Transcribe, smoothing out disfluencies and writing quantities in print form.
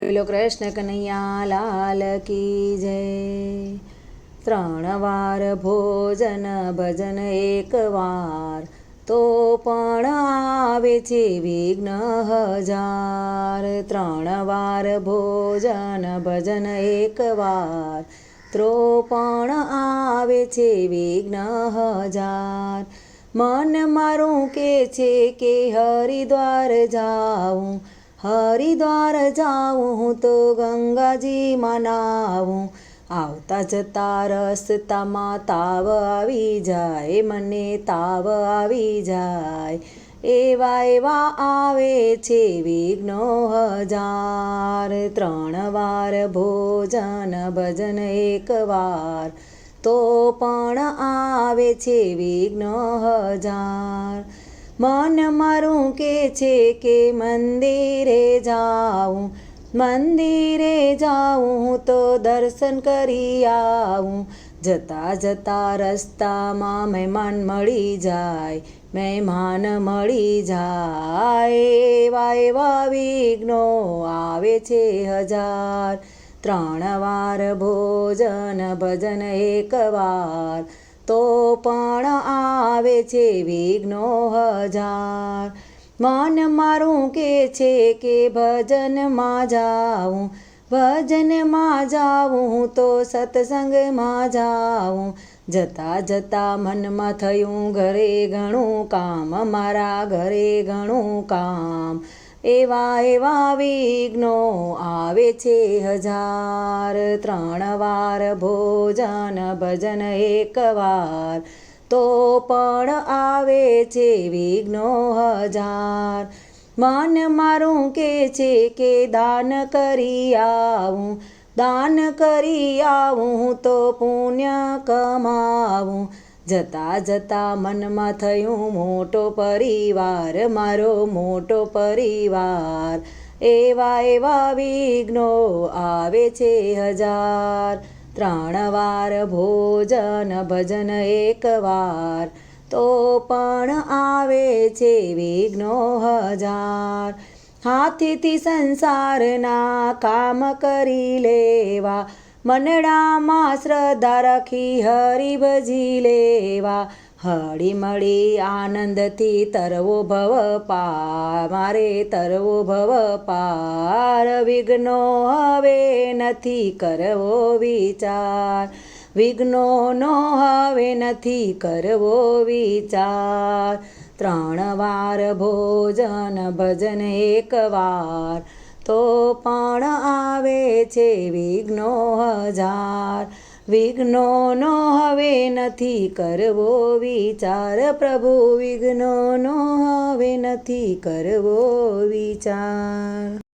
બોલો કૃષ્ણ કનૈયા લાલ કી જય। 3 વાર ભોજન ભજન એક વાર તો પણ આવે છે વિઘ્ન હજાર। 3 વાર ભોજન ભજન એક વાર તો પણ આવે છે વિઘ્ન હજાર। મન મારું કે છે કે હરિદ્વાર જાઉં, હરિદ્વાર જાઉં તો ગંગાજીમાં નાવું। આવતા જતા રસ્તામાં તાવ આવી જાય, મને તાવ આવી જાય। એવા એવા આવે છે વિઘ્નો હજાર। 3 વાર ભોજન ભજન એક વાર તો પણ આવે છે વિઘ્નો હજાર। મન મારું કે છે કે મંદિરે જાઉં, મંદિરે જાઉં તો દર્શન કરી આવું। જતા જતા રસ્તામાં મહેમાન મળી જાય, મહેમાન મળી જાય। એવા એવા વિઘ્નો આવે છે હજાર। 3 વાર ભોજન ભજન એક વાર તો પણ આવે છે વિઘ્નો હજાર। મન મારું કે છે કે ભજનમાં જાઉં, ભજનમાં જાઉં તો સત્સંગમાં જાઉં। જતા જતા મનમાં થયું ઘરે ઘણું કામ, મારા ઘરે ઘણું કામ। એવા એવા વિઘ્નો આવે છે હજાર। 3 વાર ભોજન ભજન એક વાર તો પણ આવે છે વિઘ્નો હજાર। મન મારું કે છે કે દાન કરી આવું, દાન કરી આવું તો પુણ્ય કમાવું। જતા જતા મનમાં થયું મોટો પરિવાર, મારો મોટો પરિવાર। એવા એવા વિઘ્નો આવે છે હજાર। 3 વાર ભોજન ભજન એક વાર તો પણ આવે છે વિઘ્નો હજાર। હાથેથી સંસારના કામ કરી લેવા, મનડામાં શ્રદ્ધા રાખી હરિ ભજી લેવા। હળી મળી આનંદથી તરવો ભવ પાર, મારે તરવો ભવ પાર। વિઘ્નો હવે નથી કરવો વિચાર, વિઘ્નોનો હવે નથી કરવો વિચાર। 3 વાર ભોજન ભજન એક વાર તો પણ આવે છે વિઘ્નો હજાર। વિઘ્નોનો હવે નથી કરવો વિચાર, પ્રભુ વિઘ્નોનો હવે નથી કરવો વિચાર।